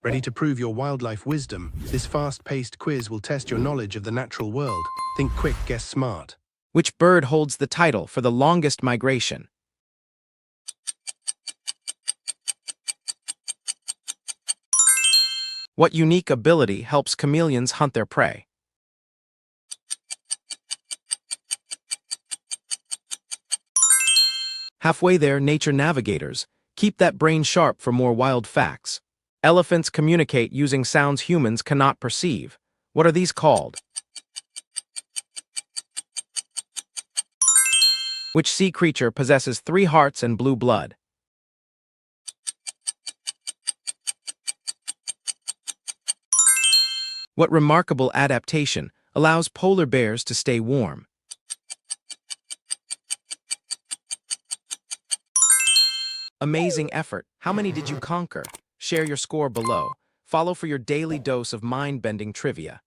Ready to prove your wildlife wisdom? This fast-paced quiz will test your knowledge of the natural world. Think quick, guess smart. Which bird holds the title for the longest migration? What unique ability helps chameleons hunt their prey? Halfway there, nature navigators. Keep that brain sharp for more wild facts. Elephants communicate using sounds humans cannot perceive. What are these called? Which sea creature possesses 3 hearts and blue blood? What remarkable adaptation allows polar bears to stay warm? Amazing effort. How many did you conquer? Share your score below. Follow for your daily dose of mind-bending trivia.